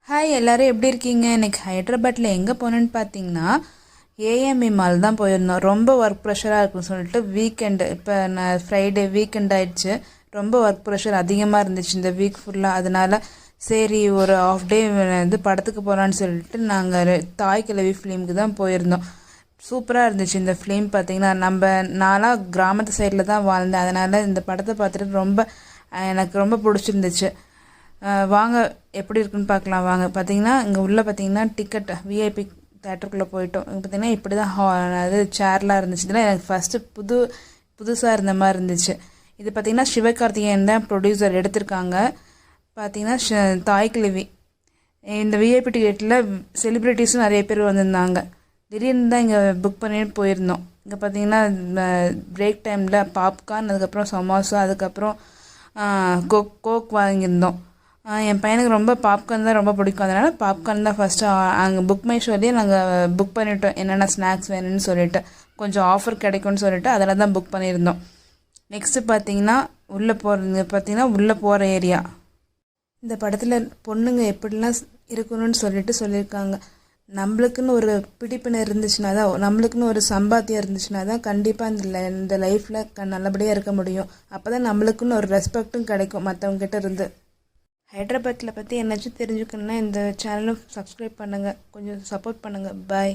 Hi எல்லோரும் எப்படி இருக்கீங்க? எனக்கு ஹைதராபாத்தில் எங்கே போனேன்னு பார்த்தீங்கன்னா ஏஎம்இ மால் தான் போயிருந்தோம். ரொம்ப ஒர்க் ப்ரெஷராக இருக்குன்னு சொல்லிட்டு வீக்கெண்டு, இப்போ நான் ஃப்ரைடே வீக்கெண்ட் ஆயிடுச்சு. ரொம்ப ஒர்க் ப்ரெஷர் அதிகமாக இருந்துச்சு இந்த வீக் ஃபுல்லாக. அதனால் சரி ஒரு ஆஃப் டே வந்து படத்துக்கு போகலான்னு சொல்லிட்டு நாங்கள் தாய் கிழவி ஃபிலிமுக்கு தான் போயிருந்தோம். சூப்பராக இருந்துச்சு இந்த ஃபிலிம். பார்த்திங்கன்னா நான்லாம் கிராமத்து சைடில் தான் வாழ்ந்தேன். அதனால் இந்த படத்தை பார்த்துட்டு எனக்கு ரொம்ப பிடிச்சிருந்துச்சு. வாங்க எப்படி இருக்குன்னு பார்க்கலாம் வாங்க. பார்த்தீங்கன்னா இங்கே உள்ளே பார்த்தீங்கன்னா டிக்கெட் விஐபி தேட்டருக்குள்ளே போயிட்டோம். இங்கே பார்த்தீங்கன்னா இப்படி தான் அது சேர்லாம் இருந்துச்சு. இதெல்லாம் எனக்கு ஃபஸ்ட்டு புதுசாக இருந்த மாதிரி இருந்துச்சு. இது பார்த்திங்கன்னா சிவகார்த்திகேயன் தான் ப்ரொடியூசர் எடுத்திருக்காங்க. பார்த்திங்கன்னா தாய் கிழவி. இந்த விஐபி டிக்கெட்டில் செலிப்ரிட்டிஸும் நிறைய பேர் வந்திருந்தாங்க. திடீர்னு தான் இங்கே புக் பண்ணிட்டு போயிருந்தோம். இங்கே பார்த்திங்கன்னா பிரேக் டைமில் பாப்கார்ன், அதுக்கப்புறம் சமோசா, அதுக்கப்புறம் கோக் வாங்கியிருந்தோம். என் பையனுக்கு ரொம்ப பாப்கார்ன் தான் ரொம்ப பிடிக்கும். அதனால் பாப்கார்ன் தான் ஃபஸ்ட்டு அங்கே புக் மை ஷோலேயே நாங்கள் புக் பண்ணிட்டோம். என்னென்ன ஸ்நாக்ஸ் வேணும்னு சொல்லிட்டு கொஞ்சம் ஆஃபர் கிடைக்கும்னு சொல்லிட்டு அதில் தான் புக் பண்ணியிருந்தோம். நெக்ஸ்ட்டு பார்த்தீங்கன்னா உள்ளே போகிற ஏரியா. இந்த படத்தில் பொண்ணுங்க எப்படிலாம் இருக்கணும்னு சொல்லியிருக்காங்க. நம்மளுக்குன்னு ஒரு பிடிப்பினை இருந்துச்சுன்னா தான், நம்மளுக்குன்னு ஒரு சம்பாத்தியம் இருந்துச்சுன்னா தான் கண்டிப்பாக இந்த லைஃப்பில் நல்லபடியாக இருக்க முடியும். அப்போ தான் நம்மளுக்குன்னு ஒரு ரெஸ்பெக்ட்டும் கிடைக்கும் மற்றவங்ககிட்ட இருந்து. ஹைதராபாத்தில் பற்றி என்னாச்சும் தெரிஞ்சுக்கணுன்னா இந்த சேனலும் சப்ஸ்கிரைப் பண்ணுங்கள், கொஞ்சம் சப்போர்ட் பண்ணுங்கள். பாய்.